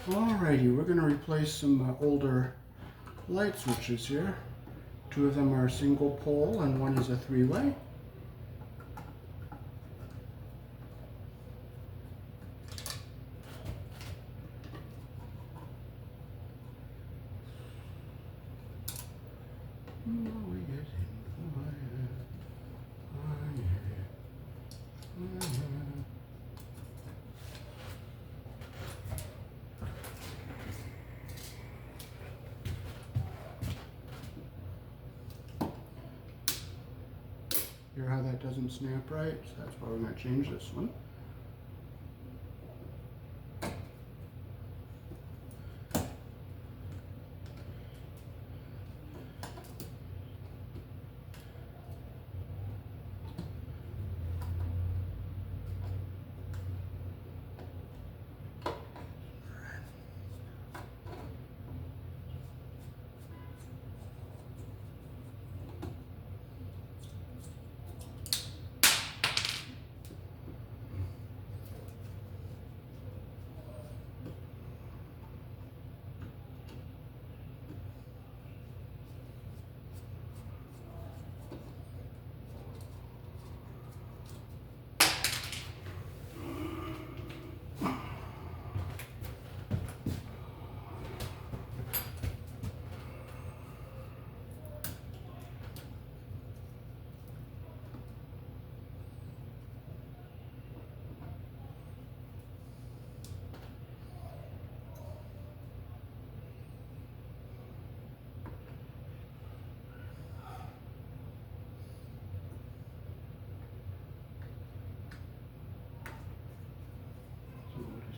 Alrighty, we're going to replace some older light switches here. Two of them are single pole and one is a three-way. Hear how that doesn't snap right? So that's why we're going to change this one.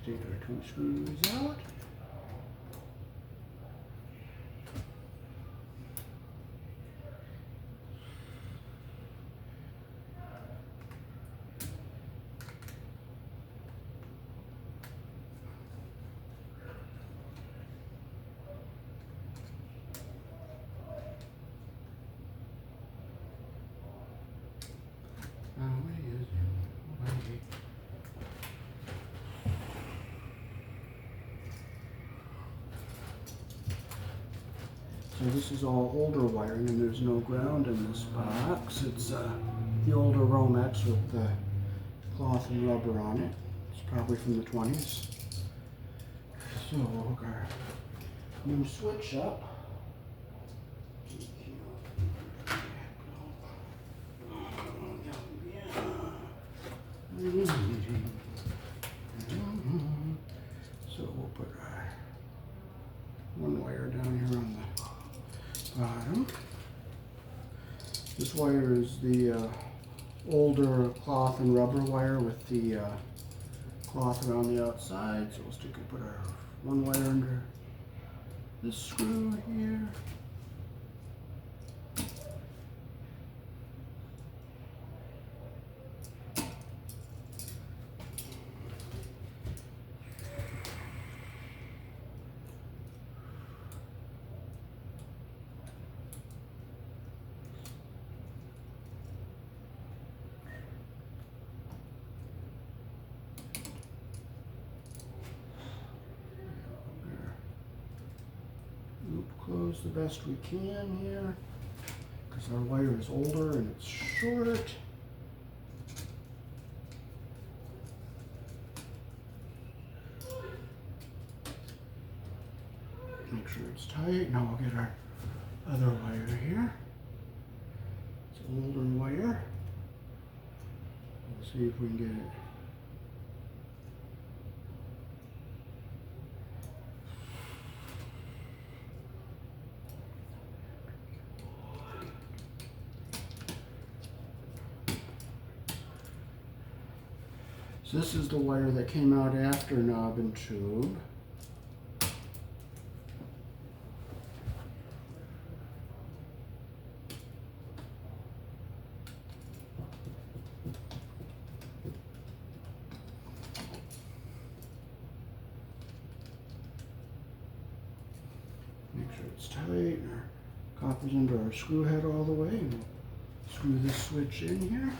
Take our two screws out. So this is all older wiring and there's no ground in this box. It's the older Romex with the cloth and rubber on it. It's probably from the 20s. So we'll hook our new switch up. So we'll put our one wire down here on the bottom. This wire is the older cloth and rubber wire with the cloth around the outside. So we'll put our one wire under this screw here. Close the best we can here because our wire is older and it's short. Make sure it's tight. Now we'll get our other wire here. It's an older wire. We'll see if we can get it. So this is the wire that came out after knob and tube. Make sure it's tight. Our copper's under our screw head all the way. And we'll screw this switch in here.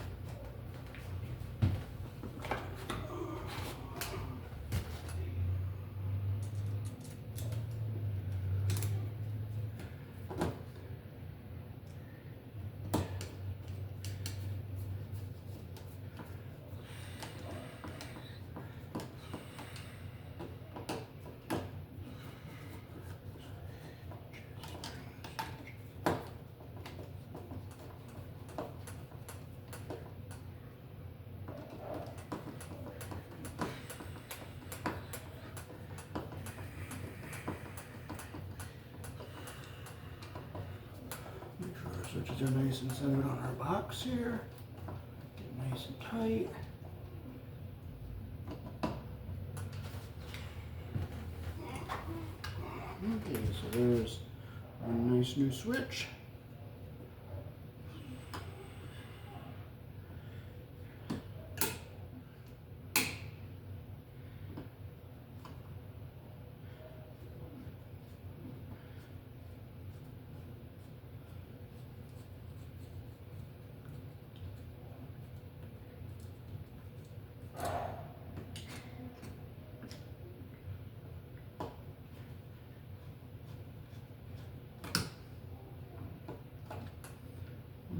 switches are nice and centered on our box here. Get nice and tight. Okay, so there's a nice new switch.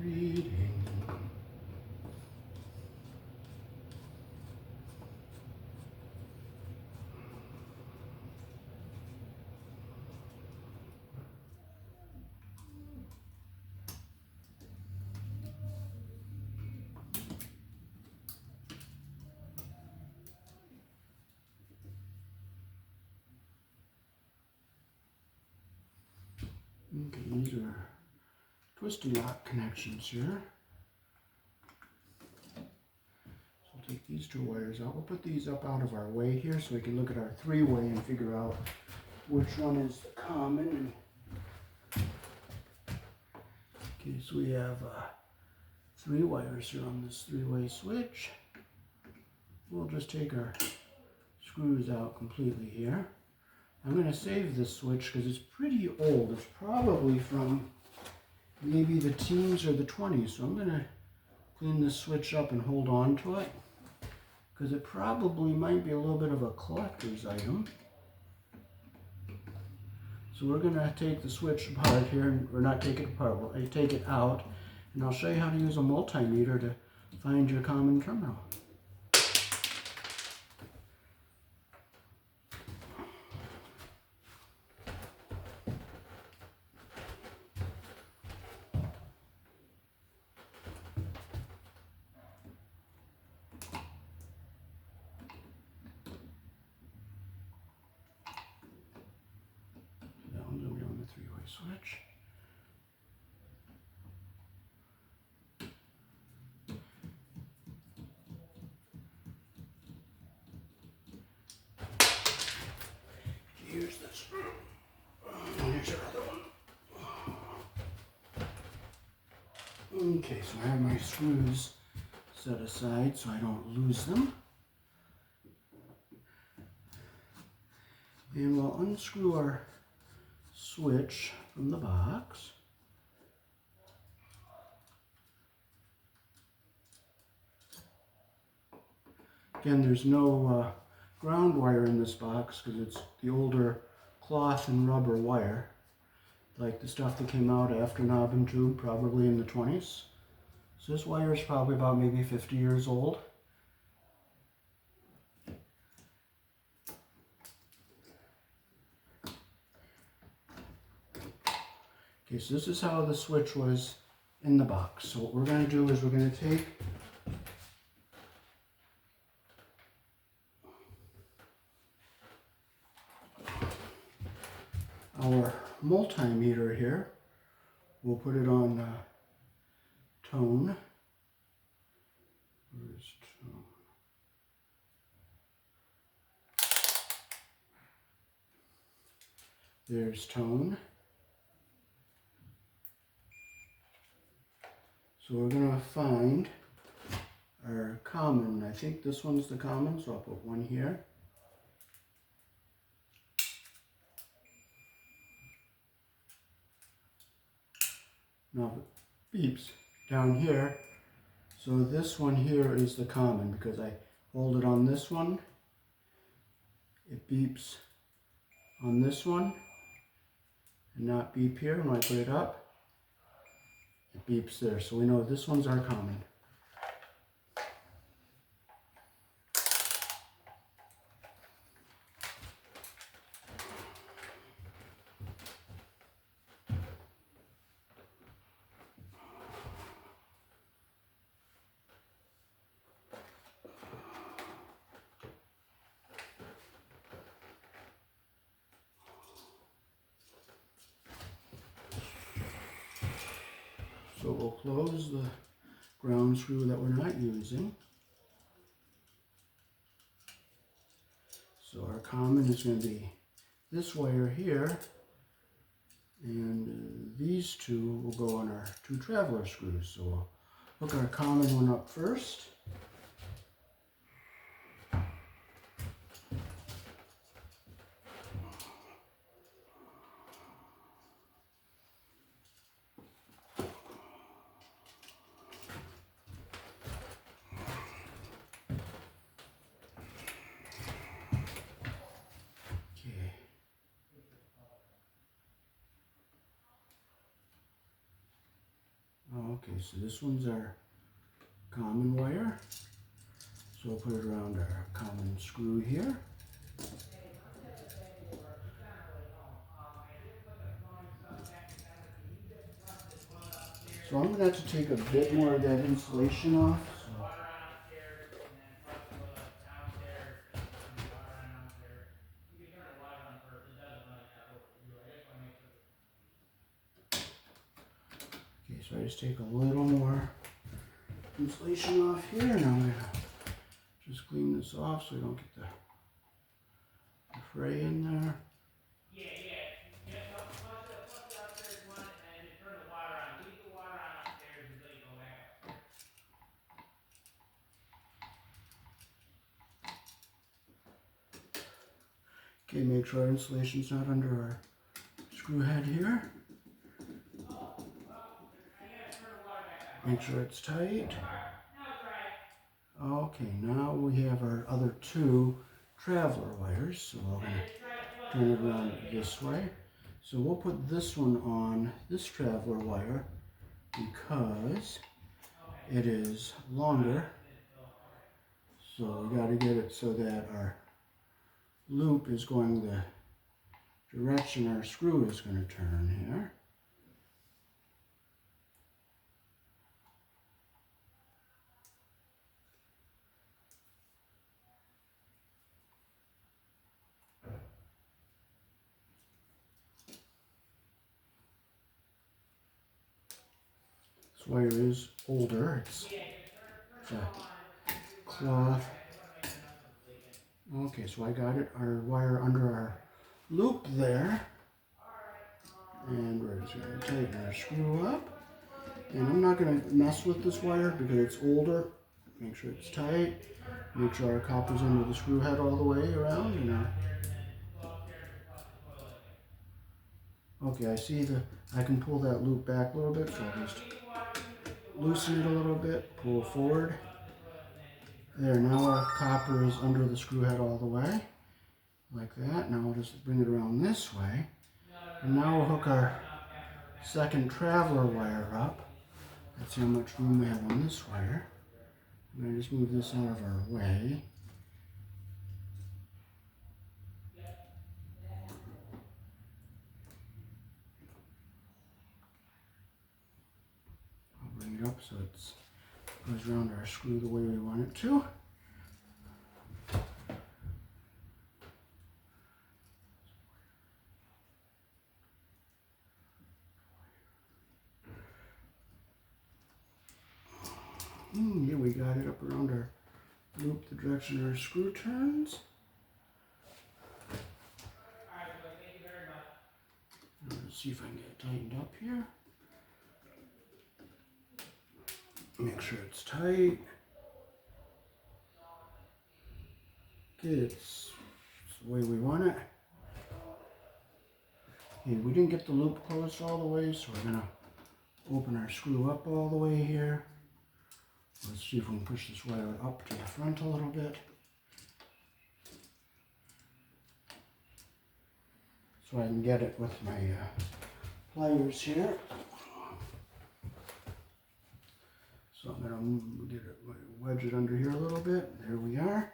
Reading. Okay, these are twisty lock connections here. So we'll take these two wires out. We'll put these up out of our way here so we can look at our three-way and figure out which one is the common. Okay, so we have 3 wires here on this three-way switch. We'll just take our screws out completely here. I'm going to save this switch because it's pretty old. It's probably from maybe the teens or the 20s. So I'm going to clean this switch up and hold on to it because it probably might be a little bit of a collector's item. So we're going to take the switch apart here, or not take it apart, we'll take it out, and I'll show you how to use a multimeter to find your common terminal. That one's going to be on the three-way switch. Here's this. And here's your other one. Okay, so I have my screws set aside so I don't lose them. And we'll unscrew our switch from the box. Again, there's no ground wire in this box because it's the older cloth and rubber wire, like the stuff that came out after knob and tube, probably in the 20s. So this wire is probably about maybe 50 years old. Okay, so this is how the switch was in the box. So what we're going to do is we're going to take our multimeter here. We'll put it on tone. Where's tone? There's tone. So we're going to find our common. I think this one's the common, so I'll put one here. Now it beeps down here. So this one here is the common because I hold it on this one. It beeps on this one and not beep here. When I put it up, it beeps there. So we know this one's our common. So we'll close the ground screw that we're not using. So our common is going to be this wire here, and these two will go on our two traveler screws. So we'll hook our common one up first. Okay, so this one's our common wire. So we'll put it around our common screw here. So I'm going to have to take a bit more of that insulation off. Okay, so I just take a little more insulation off here. Now I'm going to just clean this off so we don't get the fray in there. Okay, make sure our insulation's not under our screw head here. Make sure it's tight. Okay, now we have our other two traveler wires, so we're going to turn it around this way. So we'll put this one on this traveler wire because it is longer. So we got to get it so that our loop is going the direction our screw is going to turn here. This wire is older. It's a cloth. Okay, so I got it, our wire under our loop there. And we're just going to tighten our screw up. And I'm not going to mess with this wire because it's older. Make sure it's tight. Make sure our copper's under the screw head all the way around. Okay, I see I can pull that loop back a little bit, so I'll just loosen it a little bit, pull forward. There, now our copper is under the screw head all the way, like that. Now we'll just bring it around this way. And now we'll hook our second traveler wire up. Let's see how much room we have on this wire. I'm going to just move this out of our way. I'll bring it up so it goes around our screw the way we want it to. Yeah, we got it up around our loop the direction our screw turns. Let's see if I can get it tightened up here. Make sure it's tight. Okay, it's the way we want it. Okay, we didn't get the loop closed all the way, so we're going to open our screw up all the way here. Let's see if we can push this wire up to the front a little bit. So I can get it with my pliers here. So I'm going to wedge it under here a little bit. There we are.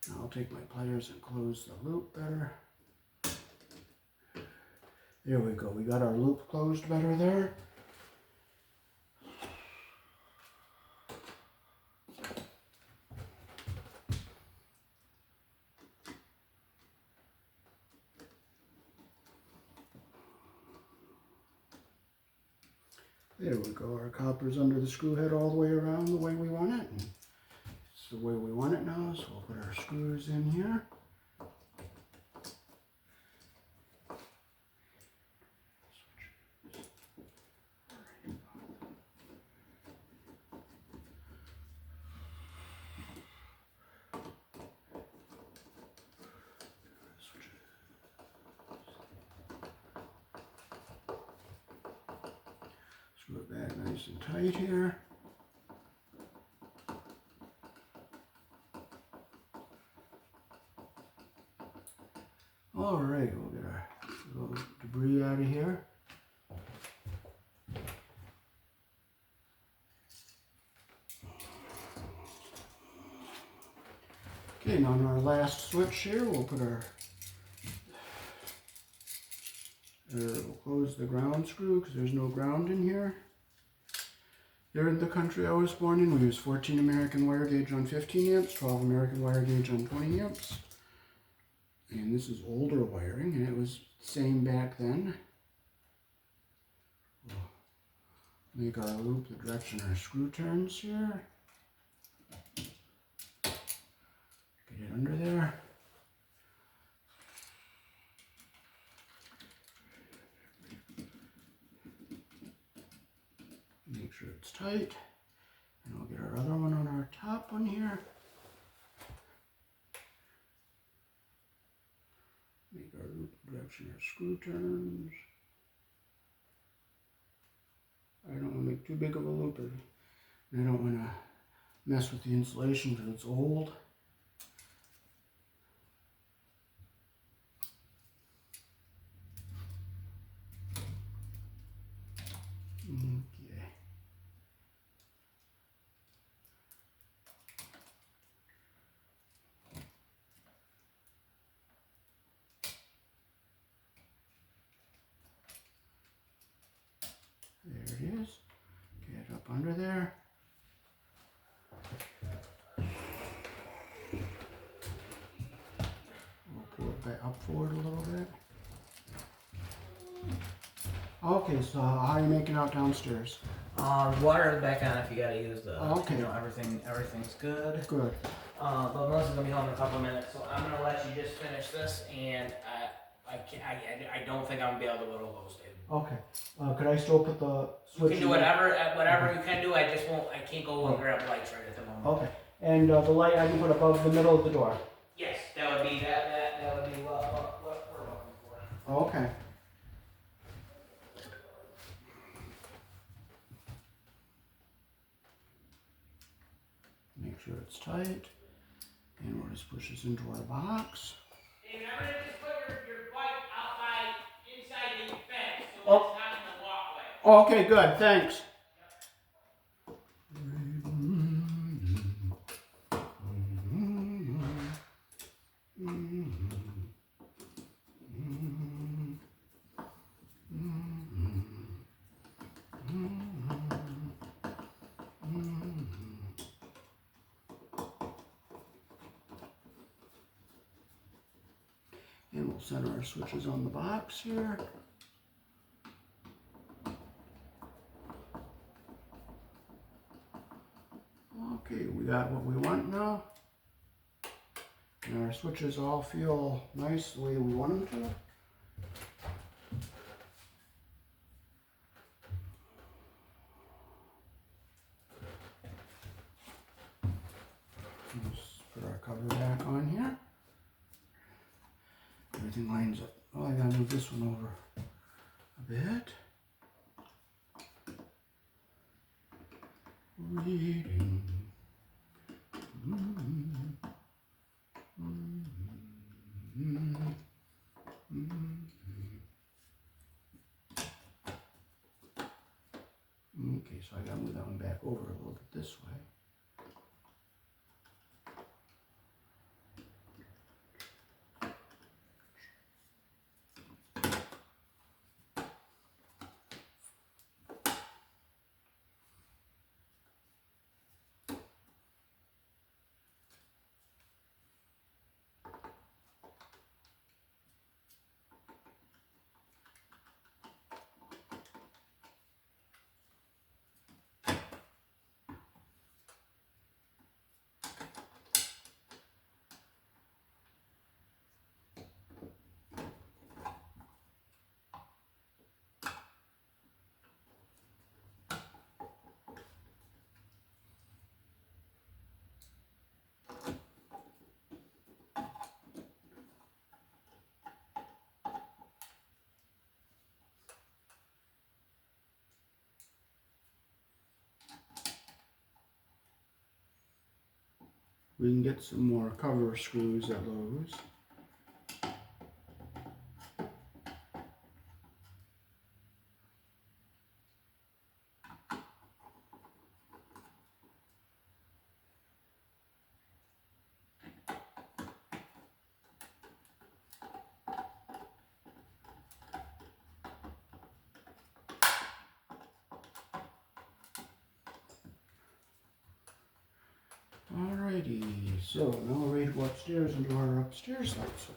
Now I'll take my pliers and close the loop better. There we go. We got our loop closed better there. There we go. Our copper's under the screw head all the way around the way we want it. And it's the way we want it now, so we'll put our screws in here. Screw it back nice and tight here. All right, we'll get our little debris out of here. Okay, now on our last switch here, we'll put we'll close the ground screw because there's no ground in here. Here in the country I was born in, we use 14 American wire gauge on 15 amps, 12 American wire gauge on 20 amps. And this is older wiring, and it was the same back then. We'll make our loop the direction our screw turns here. Get it under there. Make sure it's tight. And we'll get our other one on our top one here. Make our loop direction our screw turns. I don't want to make too big of a loop, and I don't want to mess with the insulation because it's old. Okay. There it is. Get up under there. We'll pull it back up forward a little bit. Okay, so how are you making out downstairs? Water back on if you gotta use the. Okay. You know, everything's good. Good. But Melissa's gonna be home in a couple minutes, so I'm gonna let you just finish this, and I don't think I'm gonna be able to go to Lowe's, dude. Okay. Could I still put the switch? You can do whatever you can do. I just won't. I can't go and grab lights right at the moment. Okay. And the light I can put above the middle of the door. Yes, that would be what we're looking for. Okay. Make sure it's tight. And we'll just push this into our box. And remember to just put your bike outside, inside the fence, so it's not in the walkway. Oh, okay, good. Thanks. And we'll center our switches on the box here. Okay, we got what we want now. And our switches all feel nice the way we want them to. Let's put our cover back on here. Everything lines up. Oh, I gotta move this one over a bit. Reading. Okay, so I gotta move that one back over a little bit this way. We can get some more cover screws at Lowe's. Alrighty, so now we're ready to go upstairs and do our upstairs light switch.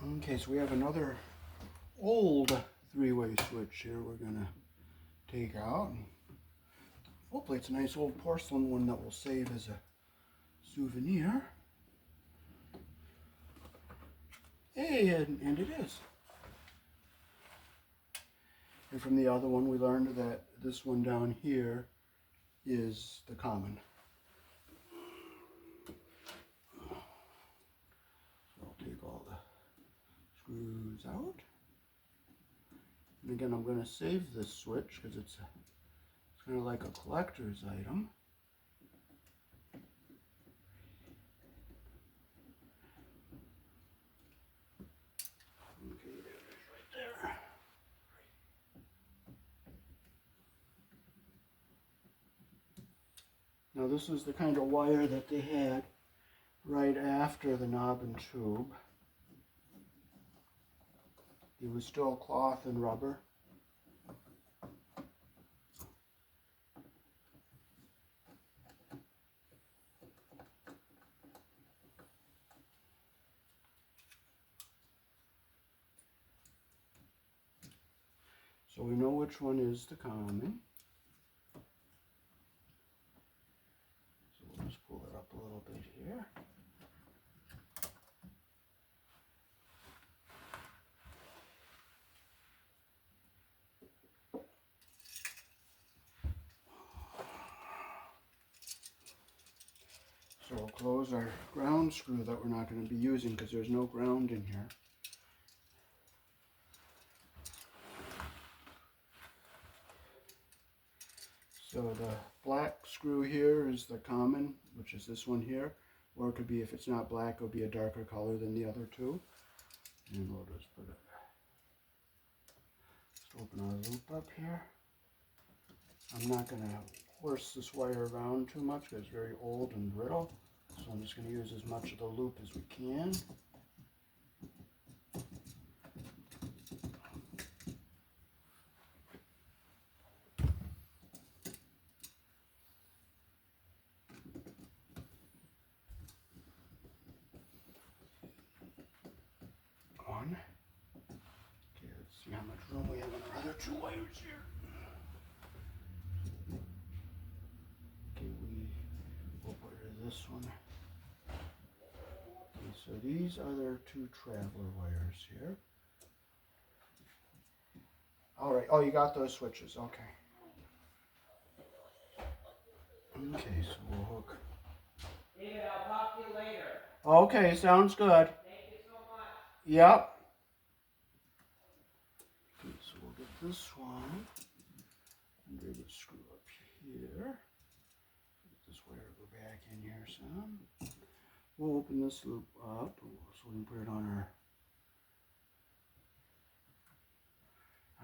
Okay, so we have another old three-way switch here we're gonna take out. Hopefully it's a nice old porcelain one that we'll save as a souvenir. Hey, and it is. And from the other one we learned that this one down here is the common. So I'll take all the screws out. And again, I'm going to save this switch because it's kind of like a collector's item. Okay, there it is right there. Now this is the kind of wire that they had right after the knob and tube. It was still cloth and rubber. So we know which one is the common. So we'll just pull it up a little bit here. So we'll close our ground screw that we're not going to be using because there's no ground in here. So the black screw here is the common, which is this one here. Or it could be, if it's not black, it'll be a darker color than the other two. And we'll just put it, just open our loop up here. I'm not going to horse this wire around too much because it's very old and brittle. So I'm just going to use as much of the loop as we can. One. Okay, let's see how much room we have on our other two wires here. Okay, we'll put rid of this one. Okay, so these are their two traveler wires here. Alright, oh, you got those switches, okay. Okay, so we'll hook. David, I'll talk to you later. Okay, sounds good. Thank you so much. Yep. Okay, so we'll get this one. And maybe screw up here. Let this wire go back in here some. We'll open this loop up so we can put it on our.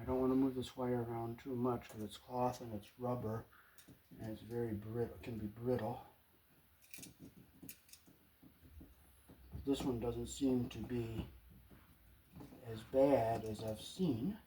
I don't want to move this wire around too much because it's cloth and it's rubber and it's very brittle. It can be brittle. But this one doesn't seem to be as bad as I've seen.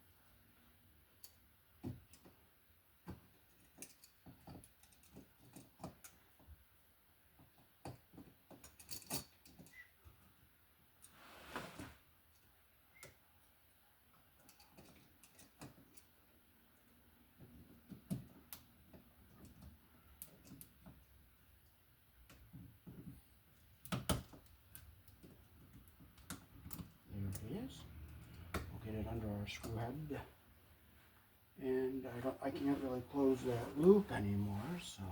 There it is. We'll get it under our screw head. And I can't really close that loop anymore, so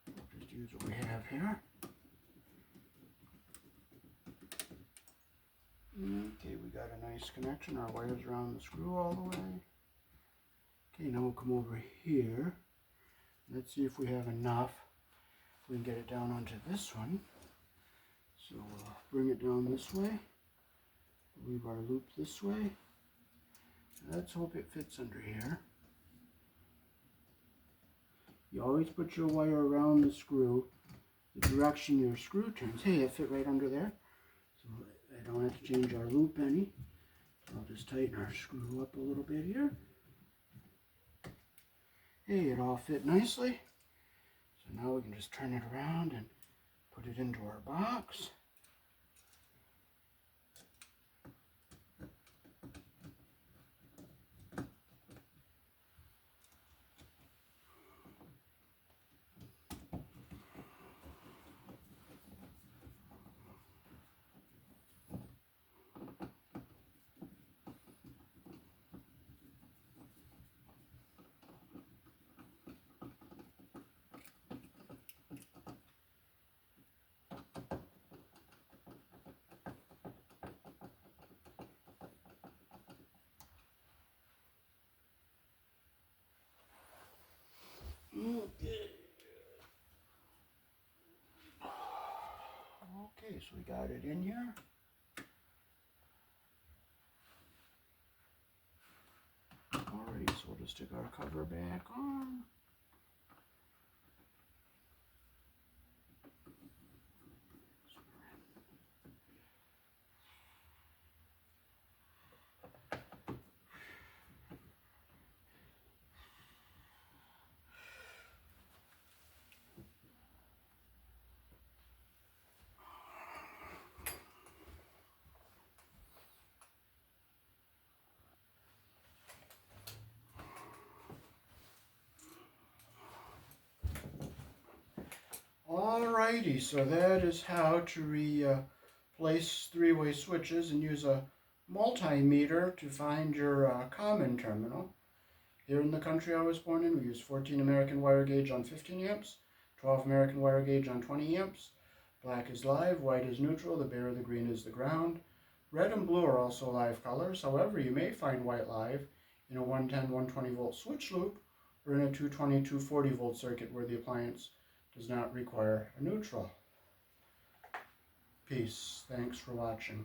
we'll just use what we have here. Okay, we got a nice connection. Our wire's around the screw all the way. Okay, now we'll come over here. Let's see if we have enough. We can get it down onto this one. So we'll bring it down this way. Leave our loop this way. Let's hope it fits under here. You always put your wire around the screw, the direction your screw turns. Hey, it fit right under there. So I don't have to change our loop any. So I'll just tighten our screw up a little bit here. Hey, it all fit nicely. So now we can just turn it around and put it into our box. Okay, so we got it in here. Alright, so we'll just stick our cover back on. Alrighty, so that is how to replace three-way switches and use a multimeter to find your common terminal. Here in the country I was born in, we use 14 American wire gauge on 15 amps, 12 American wire gauge on 20 amps. Black is live, white is neutral, the bare, the green is the ground. Red and blue are also live colors. However, you may find white live in a 110, 120 volt switch loop or in a 220, 240 volt circuit where the appliance does not require a neutral. Peace. Thanks for watching.